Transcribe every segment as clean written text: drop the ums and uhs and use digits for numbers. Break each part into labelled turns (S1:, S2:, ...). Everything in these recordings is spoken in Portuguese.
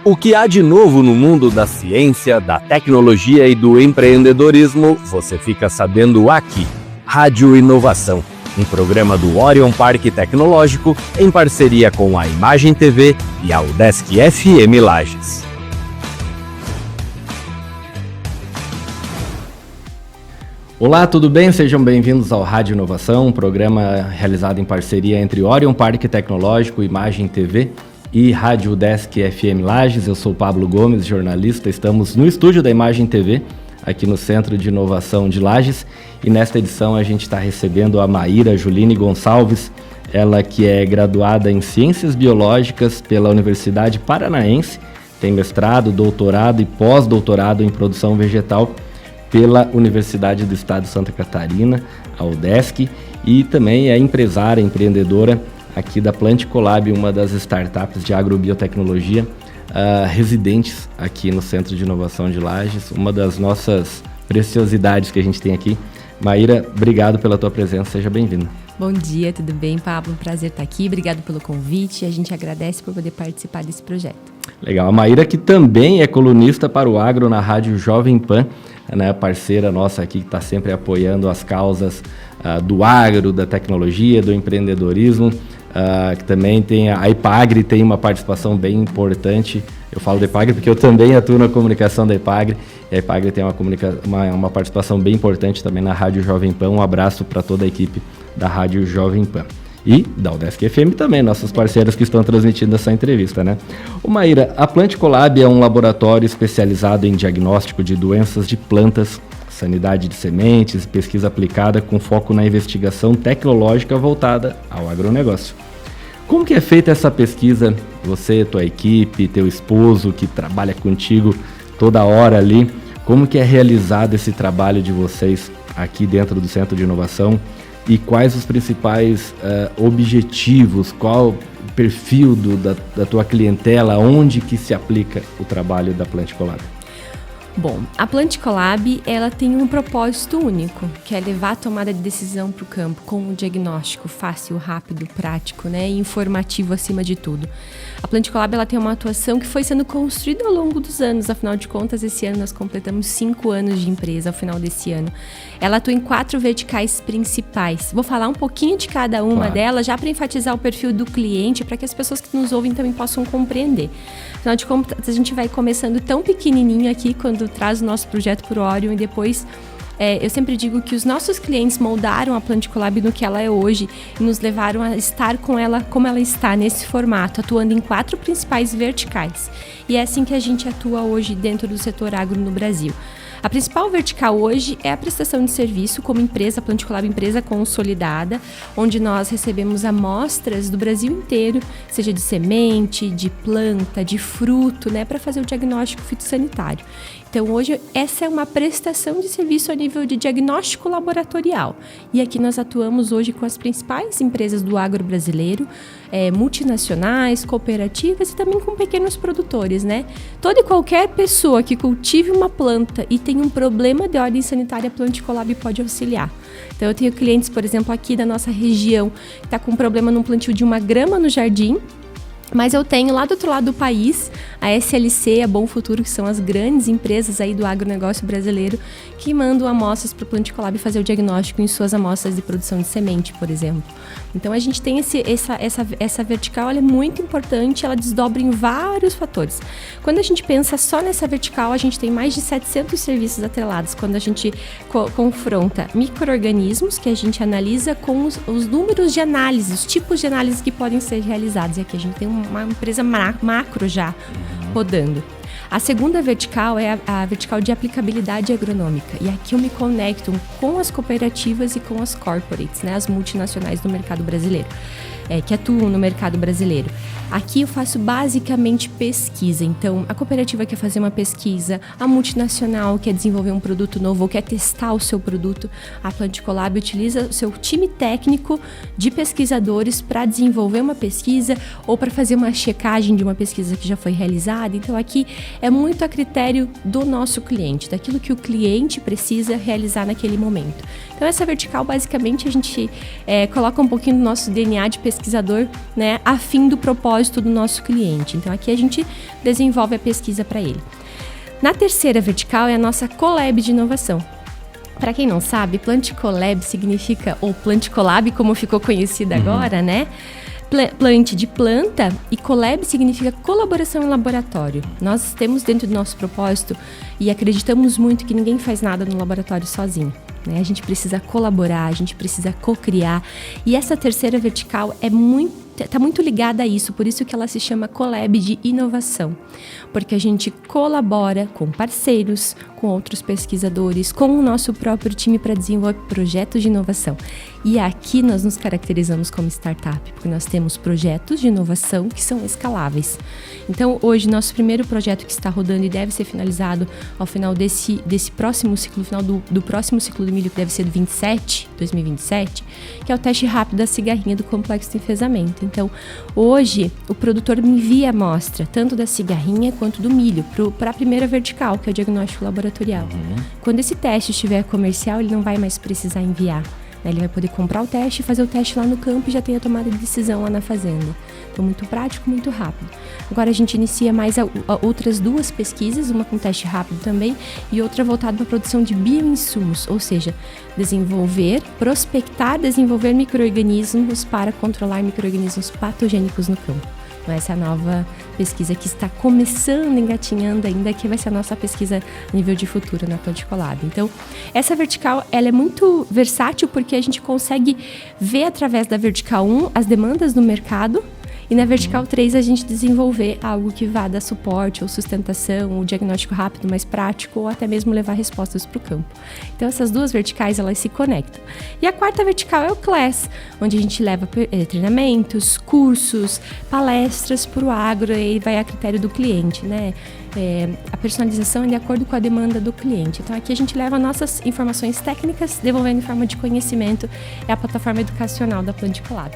S1: O que há de novo no mundo da ciência, da tecnologia e do empreendedorismo, você fica sabendo aqui. Rádio Inovação, um programa do Orion Parque Tecnológico em parceria com a Imagem TV e a UDESC FM Lages.
S2: Olá, tudo bem? Sejam bem-vindos ao Rádio Inovação, um programa realizado em parceria entre Orion Parque Tecnológico, Imagem TV e Rádio UDESC FM Lages. Eu sou Pablo Gomes, jornalista. Estamos no estúdio da Imagem TV, aqui no Centro de Inovação de Lages. E nesta edição a gente está recebendo a Maíra Juline Gonçalves, ela que é graduada em Ciências Biológicas pela Universidade Paranaense, tem mestrado, doutorado e pós-doutorado em Produção Vegetal pela Universidade do Estado de Santa Catarina, a UDESC, e também é empresária, empreendedora aqui da Planticolab, uma das startups de agrobiotecnologia residentes aqui no Centro de Inovação de Lages, uma das nossas preciosidades que a gente tem aqui. Maíra, obrigado pela tua presença, seja bem-vinda.
S3: Bom dia, tudo bem, Pablo? Um prazer estar aqui, obrigado pelo convite, a gente agradece por poder participar desse projeto. Legal,
S2: a Maíra que também é colunista para o agro na Rádio Jovem Pan, né, parceira nossa aqui que está sempre apoiando as causas do agro, da tecnologia, do empreendedorismo, que também tem a Epagre, tem uma participação bem importante. Eu falo da Epagre porque eu também atuo na comunicação da Epagre, e a Epagre tem uma participação bem importante também na Rádio Jovem Pan. Um abraço para toda a equipe da Rádio Jovem Pan. E da UDESC FM também, nossos parceiros que estão transmitindo essa entrevista, né? Maíra, a Planticolab é um laboratório especializado em diagnóstico de doenças de plantas, sanidade de sementes, pesquisa aplicada com foco na investigação tecnológica voltada ao agronegócio. Como que é feita essa pesquisa? Você, tua equipe, teu esposo que trabalha contigo toda hora ali, como que é realizado esse trabalho de vocês aqui dentro do Centro de Inovação? E quais os principais objetivos, qual o perfil da tua clientela, onde que se aplica o trabalho da Planticolab?
S3: Bom, a Planticolab, ela tem um propósito único, que é levar a tomada de decisão para o campo com um diagnóstico fácil, rápido, prático, né, e informativo acima de tudo. A Planticolab, ela tem uma atuação que foi sendo construída ao longo dos anos, afinal de contas, esse ano nós completamos 5 anos de empresa ao final desse ano. Ela atua em 4 verticais principais. Vou falar um pouquinho de cada uma delas, já para enfatizar o perfil do cliente, para que as pessoas que nos ouvem também possam compreender. Afinal de contas, a gente vai começando tão pequenininho aqui, quando traz o nosso projeto para o Orion, e depois eu sempre digo que os nossos clientes moldaram a Planticolab no que ela é hoje e nos levaram a estar com ela como ela está nesse formato, atuando em 4 principais verticais. E é assim que a gente atua hoje dentro do setor agro no Brasil. A principal vertical hoje é a prestação de serviço como empresa, Planticolab empresa consolidada, onde nós recebemos amostras do Brasil inteiro, seja de semente, de planta, de fruto, né, para fazer o diagnóstico fitossanitário. Então, hoje, essa é uma prestação de serviço a nível de diagnóstico laboratorial. E aqui nós atuamos hoje com as principais empresas do agro brasileiro, multinacionais, cooperativas e também com pequenos produtores, né? Toda e qualquer pessoa que cultive uma planta e tem um problema de ordem sanitária, a Planticolab pode auxiliar. Então, eu tenho clientes, por exemplo, aqui da nossa região, que está com um problema no plantio de uma grama no jardim, mas eu tenho lá do outro lado do país a SLC, a Bom Futuro, que são as grandes empresas aí do agronegócio brasileiro, que mandam amostras para o Planticolab fazer o diagnóstico em suas amostras de produção de semente, por exemplo. Então a gente tem essa vertical, ela é muito importante, ela desdobra em vários fatores. Quando a gente pensa só nessa vertical, a gente tem mais de 700 serviços atrelados, quando a gente confronta micro-organismos, que a gente analisa com os números de análise, os tipos de análise que podem ser realizados. E aqui a gente tem uma empresa macro já rodando. A segunda vertical é a vertical de aplicabilidade agronômica. E aqui eu me conecto com as cooperativas e com as corporates, né, as multinacionais do mercado brasileiro, que atuam no mercado brasileiro. Aqui eu faço basicamente pesquisa. Então, a cooperativa quer fazer uma pesquisa, a multinacional quer desenvolver um produto novo ou quer testar o seu produto. A Planticolab utiliza o seu time técnico de pesquisadores para desenvolver uma pesquisa ou para fazer uma checagem de uma pesquisa que já foi realizada. Então, aqui é muito a critério do nosso cliente, daquilo que o cliente precisa realizar naquele momento. Então, essa vertical, basicamente, a gente coloca um pouquinho do nosso DNA de pesquisa pesquisador, né, afim do propósito do nosso cliente. Então, aqui a gente desenvolve a pesquisa para ele. Na terceira vertical é a nossa Colab de inovação. Para quem não sabe, Plant Colab significa, ou Plant Colab, como ficou conhecida agora, né? Plant de planta e Colab significa colaboração em laboratório. Nós temos dentro do nosso propósito e acreditamos muito que ninguém faz nada no laboratório sozinho, né? A gente precisa colaborar, a gente precisa co-criar. E essa terceira vertical está muito ligada a isso, por isso que ela se chama Colab de inovação. Porque a gente colabora com parceiros, com outros pesquisadores, com o nosso próprio time para desenvolver projetos de inovação. E aqui nós nos caracterizamos como startup, porque nós temos projetos de inovação que são escaláveis. Então, hoje, nosso primeiro projeto que está rodando e deve ser finalizado ao final desse próximo ciclo, no final do próximo ciclo do milho, que deve ser do 2027, que é o teste rápido da cigarrinha do complexo de enfesamento. Então, hoje, o produtor me envia a amostra, tanto da cigarrinha quanto do milho, para a primeira vertical, que é o diagnóstico laboratorial. Quando esse teste estiver comercial, ele não vai mais precisar enviar. Ele vai poder comprar o teste, fazer o teste lá no campo e já ter a tomada de decisão lá na fazenda. Então, muito prático, muito rápido. Agora, a gente inicia mais outras 2 pesquisas, uma com teste rápido também e outra voltada para a produção de bioinsumos, ou seja, prospectar, desenvolver micro-organismos para controlar micro-organismos patogênicos no campo. Então, essa é a nova pesquisa que está começando, engatinhando ainda, que vai ser a nossa pesquisa a nível de futuro na Plant Colab. Então, essa vertical, ela é muito versátil porque a gente consegue ver através da vertical 1 as demandas do mercado e na vertical 3 a gente desenvolver algo que vá dar suporte ou sustentação, ou diagnóstico rápido, mais prático, ou até mesmo levar respostas para o campo. Então, essas 2 verticais, elas se conectam. E a quarta vertical é o Class, onde a gente leva treinamentos, cursos, palestras para o agro, e vai a critério do cliente, né? A personalização é de acordo com a demanda do cliente. Então, aqui a gente leva nossas informações técnicas, devolvendo em forma de conhecimento, é a plataforma educacional da Plant Colab.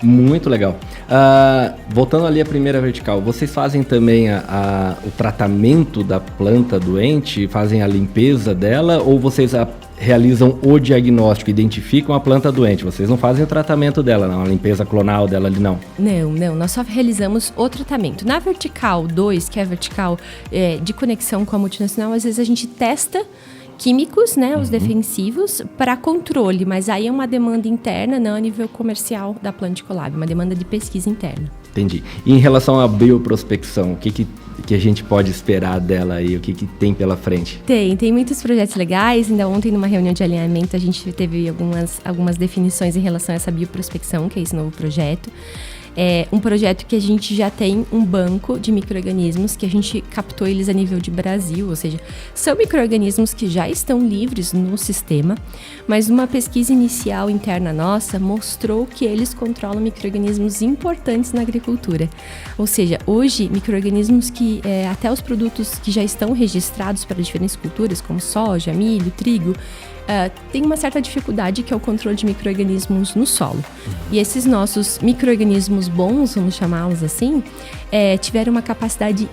S2: Muito legal. Voltando ali à primeira vertical, vocês fazem também o tratamento da planta doente, fazem a limpeza dela, ou vocês realizam o diagnóstico, identificam a planta doente? Vocês não fazem o tratamento dela, não, a limpeza clonal dela ali, não?
S3: Não, nós só realizamos o tratamento. Na vertical 2, que é a vertical de conexão com a multinacional, às vezes a gente testa químicos, né, os defensivos, para controle, mas aí é uma demanda interna, não a nível comercial da Plant Colab, uma demanda de pesquisa interna.
S2: Entendi. E em relação à bioprospecção, o que a gente pode esperar dela aí? O que tem pela frente?
S3: Tem muitos projetos legais. Ainda ontem, numa reunião de alinhamento, a gente teve algumas definições em relação a essa bioprospecção, que é esse novo projeto. É um projeto que a gente já tem um banco de micro-organismos que a gente captou eles a nível de Brasil, ou seja, são micro-organismos que já estão livres no sistema, mas uma pesquisa inicial interna nossa mostrou que eles controlam micro-organismos importantes na agricultura. Ou seja, hoje, micro-organismos que até os produtos que já estão registrados para diferentes culturas, como soja, milho, trigo, tem uma certa dificuldade, que é o controle de micro-organismos no solo. E esses nossos micro-organismos bons, vamos chamá-los assim, tiveram uma capacidade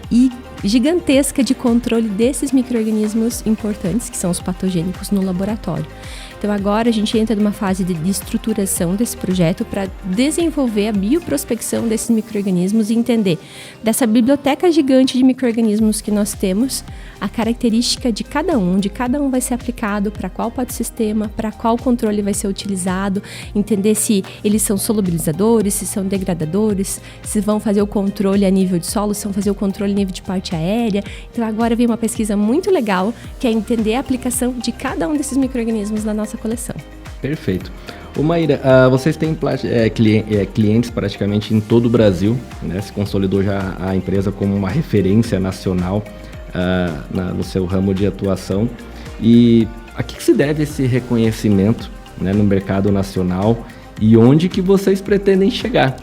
S3: gigantesca de controle desses micro-organismos importantes, que são os patogênicos, no laboratório. Então, agora a gente entra numa fase de estruturação desse projeto para desenvolver a bioprospecção desses micro-organismos e entender dessa biblioteca gigante de micro-organismos que nós temos, a característica de cada um vai ser aplicado para qual patosistema, para qual controle vai ser utilizado, entender se eles são solubilizadores, se são degradadores, se vão fazer o controle a nível de solo, se vão fazer o controle a nível de parte aérea. Então, agora vem uma pesquisa muito legal, que é entender a aplicação de cada um desses micro-organismos na nossa coleção.
S2: Perfeito. Ô Maíra, vocês têm clientes praticamente em todo o Brasil, né? Se consolidou já a empresa como uma referência nacional no seu ramo de atuação. E a que se deve esse reconhecimento, né, no mercado nacional, e onde que vocês pretendem chegar?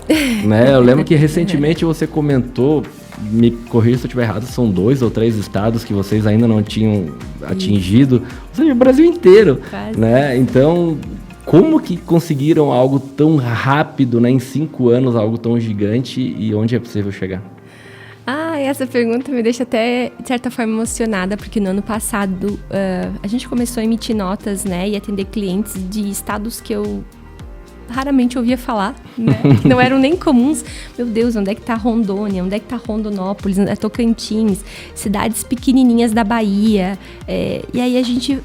S2: Né? Eu lembro que recentemente você comentou, me corrija se eu estiver errado, são 2 ou 3 estados que vocês ainda não tinham atingido, ou seja, o Brasil inteiro. Né? Então, como que conseguiram algo tão rápido, né, em 5 anos, algo tão gigante, e onde é possível chegar?
S3: Essa pergunta me deixa até, de certa forma, emocionada, porque no ano passado a gente começou a emitir notas, né, e atender clientes de estados que eu raramente ouvia falar, né? Que não eram nem comuns. Meu Deus, onde é que tá Rondônia? Onde é que tá Rondonópolis? Tocantins, cidades pequenininhas da Bahia. E aí a gente,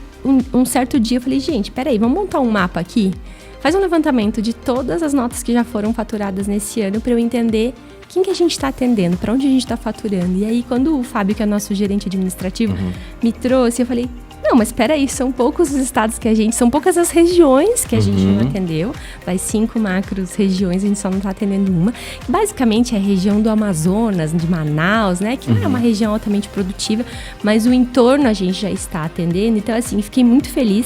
S3: um certo dia, eu falei, gente, peraí, vamos montar um mapa aqui? Faz um levantamento de todas as notas que já foram faturadas nesse ano para eu entender quem que a gente está atendendo, para onde a gente está faturando. E aí, quando o Fábio, que é nosso gerente administrativo, me trouxe, eu falei, não, mas espera aí, são poucos os estados são poucas as regiões que a gente não atendeu. Das 5 macros regiões, a gente só não está atendendo uma. Basicamente, é a região do Amazonas, de Manaus, né? Que não é uma região altamente produtiva, mas o entorno a gente já está atendendo. Então, assim, fiquei muito feliz.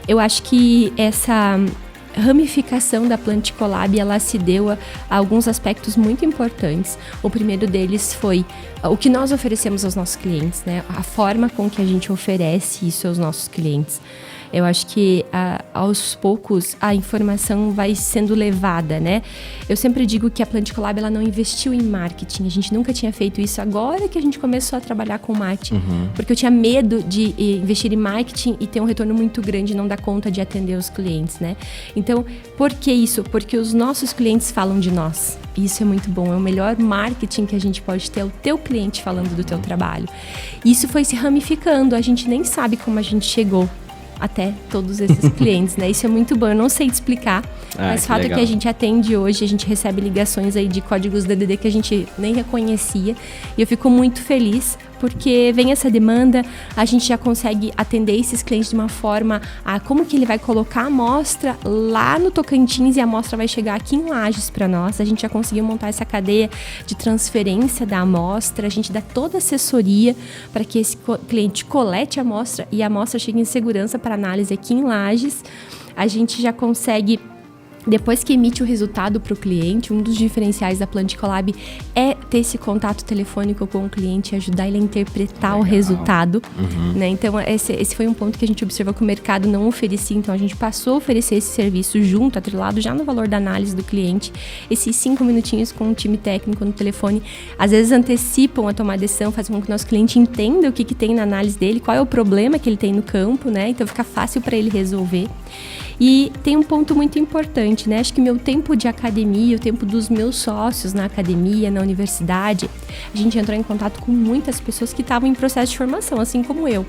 S3: Eu acho que essa ramificação da Planticolab, ela se deu a alguns aspectos muito importantes. O primeiro deles foi o que nós oferecemos aos nossos clientes, né? A forma com que a gente oferece isso aos nossos clientes. Eu acho que aos poucos a informação vai sendo levada, né? Eu sempre digo que a Planticolab, ela não investiu em marketing. A gente nunca tinha feito isso. Agora que a gente começou a trabalhar com marketing. Porque eu tinha medo de investir em marketing e ter um retorno muito grande e não dar conta de atender os clientes, né? Então, por que isso? Porque os nossos clientes falam de nós. Isso é muito bom. É o melhor marketing que a gente pode ter, é o teu cliente falando do teu trabalho. Isso foi se ramificando. A gente nem sabe como a gente chegou até todos esses clientes, né? Isso é muito bom, eu não sei te explicar, mas o fato é que a gente atende hoje, a gente recebe ligações aí de códigos DDD que a gente nem reconhecia, e eu fico muito feliz, porque vem essa demanda, a gente já consegue atender esses clientes de uma forma, como que ele vai colocar a amostra lá no Tocantins e a amostra vai chegar aqui em Lages para nós. A gente já conseguiu montar essa cadeia de transferência da amostra, a gente dá toda a assessoria para que esse cliente colete a amostra e a amostra chegue em segurança para análise aqui em Lages. A gente já consegue, depois que emite o resultado para o cliente, um dos diferenciais da Planticolab é ter esse contato telefônico com o cliente e ajudar ele a interpretar o resultado, né? Então, esse foi um ponto que a gente observou que o mercado não oferecia, então a gente passou a oferecer esse serviço junto, atrelado já no valor da análise do cliente. Esses 5 minutinhos com o time técnico no telefone, às vezes antecipam a tomar decisão, fazem com que o nosso cliente entenda o que tem na análise dele, qual é o problema que ele tem no campo, né? Então, fica fácil para ele resolver. E tem um ponto muito importante, né? Acho que meu tempo de academia, o tempo dos meus sócios na academia, na universidade, a gente entrou em contato com muitas pessoas que estavam em processo de formação, assim como eu.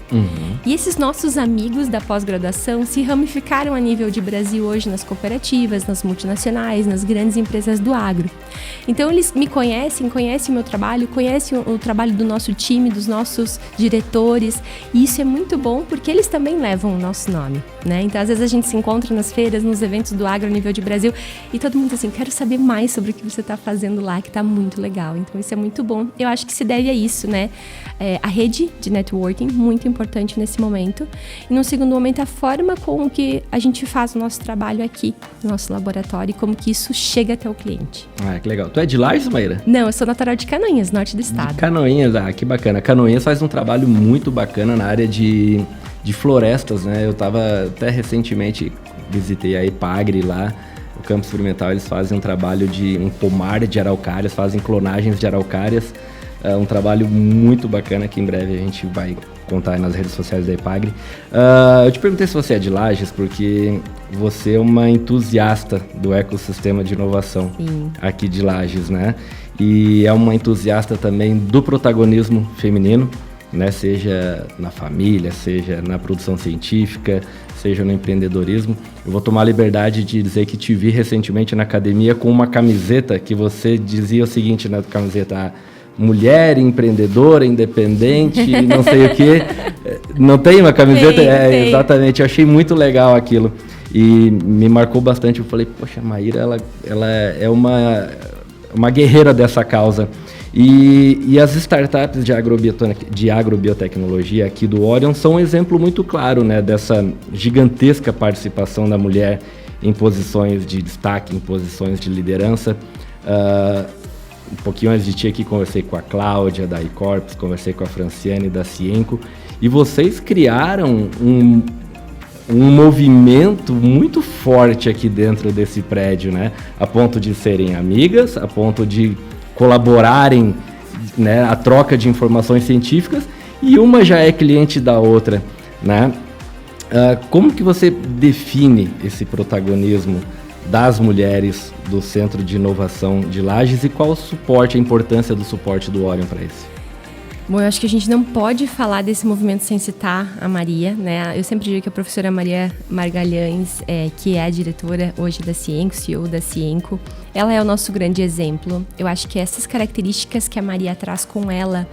S3: E esses nossos amigos da pós-graduação se ramificaram a nível de Brasil hoje nas cooperativas, nas multinacionais, nas grandes empresas do agro. Então, eles me conhecem o meu trabalho, conhecem o trabalho do nosso time, dos nossos diretores. E isso é muito bom porque eles também levam o nosso nome, né? Então, às vezes a gente se encontra nas feiras, nos eventos do agro a nível de Brasil e todo mundo assim, quero saber mais sobre o que você está fazendo lá, que está muito legal. Então isso é muito bom. Eu acho que se deve a isso, né? A rede de networking, muito importante nesse momento. E no segundo momento, a forma com que a gente faz o nosso trabalho aqui no nosso laboratório e como que isso chega até o cliente.
S2: Que legal. Tu é de Lages, Maíra?
S3: Não, eu sou natural de Canoinhas, norte do estado.
S2: De Canoinhas, que bacana. Canoinhas faz um trabalho muito bacana na área de florestas, né? Eu estava até recentemente, visitei a Epagre lá, o campo experimental, eles fazem um trabalho de um pomar de araucárias, fazem clonagens de araucárias, um trabalho muito bacana que em breve a gente vai contar nas redes sociais da Epagre. Eu te perguntei se você é de Lages, porque você é uma entusiasta do ecossistema de inovação aqui de Lages, né? E é uma entusiasta também do protagonismo feminino, né? Seja na família, seja na produção científica, seja no empreendedorismo. Eu vou tomar a liberdade de dizer que te vi recentemente na academia com uma camiseta que você dizia o seguinte na camiseta: mulher empreendedora, independente, não sei o quê. Não tem uma camiseta? Tem. Exatamente. Eu achei muito legal aquilo. E me marcou bastante. Eu falei, poxa, a Maíra, ela é uma guerreira dessa causa. E as startups de agrobiotecnologia aqui do Orion são um exemplo muito claro, né, dessa gigantesca participação da mulher em posições de destaque, em posições de liderança. Um pouquinho antes de ti aqui, conversei com a Cláudia da iCorps, conversei com a Franciane da Cienco, e vocês criaram um movimento muito forte aqui dentro desse prédio, né, a ponto de serem amigas, a ponto de colaborarem, né, a troca de informações científicas, e uma já é cliente da outra, né? Como que você define esse protagonismo das mulheres do Centro de Inovação de Lages e qual o suporte, a importância do suporte do Orion para isso?
S3: Bom, eu acho que a gente não pode falar desse movimento sem citar a Maria, né? Eu sempre digo que a professora Maria Margalhães, que é a diretora hoje da Cienco, CEO da Cienco, ela é o nosso grande exemplo. Eu acho que essas características que a Maria traz com ela,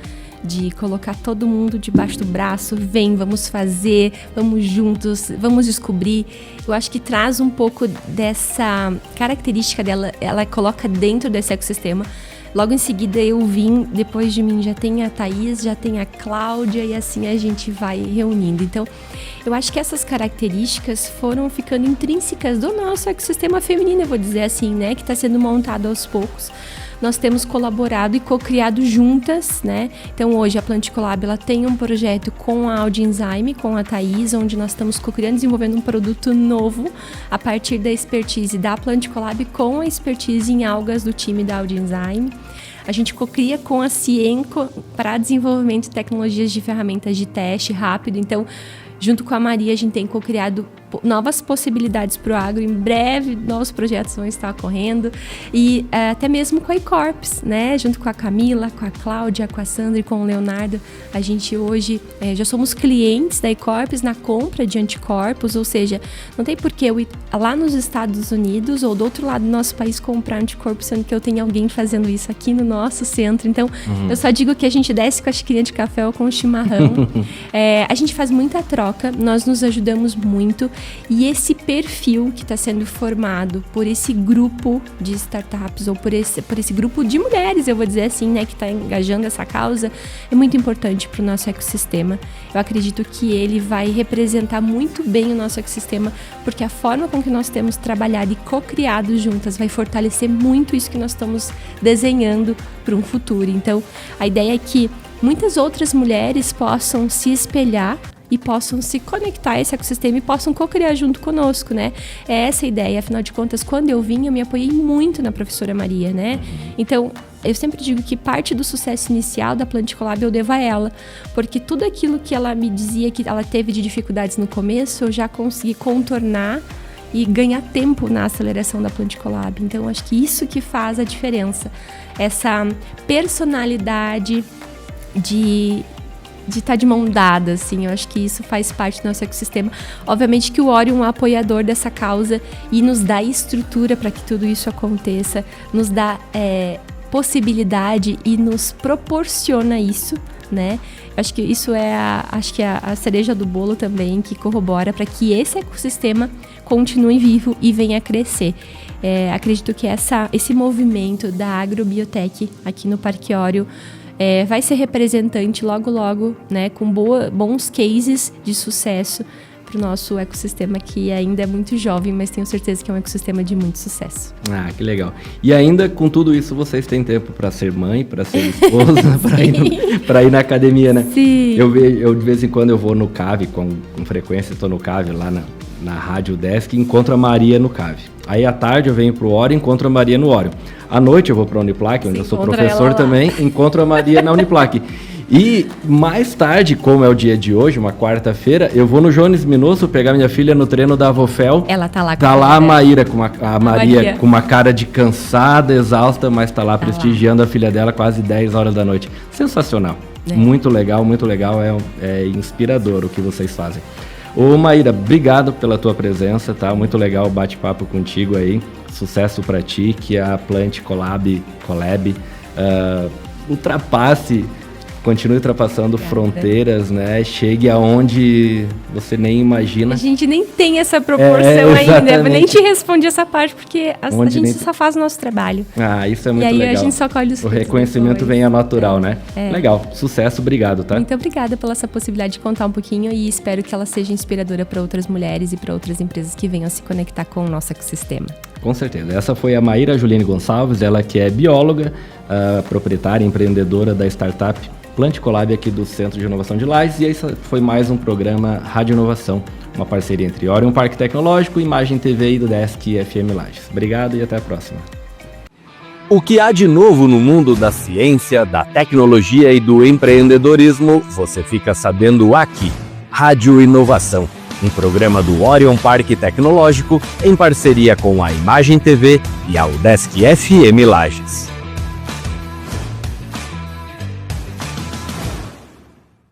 S3: de colocar todo mundo debaixo do braço, vamos fazer, vamos juntos, vamos descobrir. Eu acho que traz um pouco dessa característica dela, ela coloca dentro desse ecossistema. Logo em seguida eu vim, depois de mim já tem a Thaís, já tem a Cláudia e assim a gente vai reunindo. Então, eu acho que essas características foram ficando intrínsecas do nosso ecossistema feminino, eu vou dizer assim, né, que está sendo montado aos poucos. Nós temos colaborado e co-criado juntas, né? Então, hoje a Planticolab ela tem um projeto com a Audinzyme, com a Thaís, onde nós estamos co-criando, desenvolvendo um produto novo a partir da expertise da Planticolab com a expertise em algas do time da Audinzyme. A gente co-cria com a Cienco para desenvolvimento de tecnologias de ferramentas de teste rápido. Então, junto com a Maria, a gente tem co-criado novas possibilidades para o agro. Em breve, novos projetos vão estar ocorrendo. E até mesmo com a eCorps, né? Junto com a Camila, com a Cláudia, com a Sandra e com o Leonardo. A gente hoje já somos clientes da eCorps na compra de anticorpos, ou seja, não tem por que eu ir lá nos Estados Unidos ou do outro lado do nosso país comprar anticorpos, sendo que eu tenho alguém fazendo isso aqui no nosso centro. Então, eu só digo que a gente desce com a xicrinha de café ou com o chimarrão. A gente faz muita troca, nós nos ajudamos muito. E esse perfil que está sendo formado por esse grupo de startups ou por esse grupo de mulheres, eu vou dizer assim, né, que está engajando essa causa, é muito importante para o nosso ecossistema. Eu acredito que ele vai representar muito bem o nosso ecossistema, porque a forma com que nós temos trabalhado e co-criado juntas vai fortalecer muito isso que nós estamos desenhando para um futuro. Então, a ideia é que muitas outras mulheres possam se espelhar e possam se conectar a esse ecossistema e possam co-criar junto conosco, né? É essa a ideia. Afinal de contas, quando eu vim, eu me apoiei muito na professora Maria, né? Então, eu sempre digo que parte do sucesso inicial da Planticolab eu devo a ela, porque tudo aquilo que ela me dizia que ela teve de dificuldades no começo, eu já consegui contornar e ganhar tempo na aceleração da Planticolab. Então, acho que isso que faz a diferença. Essa personalidade de estar de mão dada, assim, eu acho que isso faz parte do nosso ecossistema. Obviamente que o Orion é um apoiador dessa causa e nos dá estrutura para que tudo isso aconteça, nos dá possibilidade e nos proporciona isso, né? Acho que isso é a cereja do bolo também, que corrobora para que esse ecossistema continue vivo e venha a crescer. Acredito que esse movimento da agrobiotech aqui no Parque Orion vai ser representante logo, né, com bons cases de sucesso para o nosso ecossistema, que ainda é muito jovem, mas tenho certeza que é um ecossistema de muito sucesso.
S2: Ah, que legal. E ainda com tudo isso, vocês têm tempo para ser mãe, para ser esposa, para ir na academia, né?
S3: Sim.
S2: Eu de vez em quando eu vou no CAV, com frequência estou no CAV lá na Rádio Desk e encontro a Maria no CAV. Aí à tarde eu venho pro Orion e encontro a Maria no Orion. À noite eu vou para a Uniplac, onde eu sou professor também, encontro a Maria na Uniplac. E mais tarde, como é o dia de hoje, uma quarta-feira, eu vou no Jones Minosso pegar minha filha no treino da Avofel.
S3: Ela tá lá.
S2: Tá lá a Maíra, a Maria com uma cara de cansada, exausta, mas tá lá prestigiando a filha dela quase 10 horas da noite. Sensacional. Muito legal, é inspirador o que vocês fazem. Ô Maíra, obrigado pela tua presença, tá? Muito legal o bate-papo contigo aí. Sucesso para ti, que a Planticolab continue ultrapassando fronteiras, né? Chegue aonde você nem imagina.
S3: A gente nem tem essa proporção ainda. Eu nem te respondi essa parte, porque a gente só faz o nosso trabalho.
S2: Ah, isso é muito legal.
S3: E aí a gente só colhe os frutos.
S2: O reconhecimento vem a natural, né? Legal. Sucesso, obrigado, tá?
S3: Muito obrigada pela essa possibilidade de contar um pouquinho e espero que ela seja inspiradora para outras mulheres e para outras empresas que venham se conectar com o nosso ecossistema.
S2: Com certeza. Essa foi a Maíra Juline Gonçalves, ela que é bióloga, proprietária e empreendedora da startup Planticolab aqui do Centro de Inovação de Lages, e esse foi mais um programa Rádio Inovação, uma parceria entre Orion Parque Tecnológico, Imagem TV e do Desk FM Lages. Obrigado e até a próxima.
S1: O que há de novo no mundo da ciência, da tecnologia e do empreendedorismo, você fica sabendo aqui. Rádio Inovação, um programa do Orion Parque Tecnológico em parceria com a Imagem TV e a UDESC FM Lages.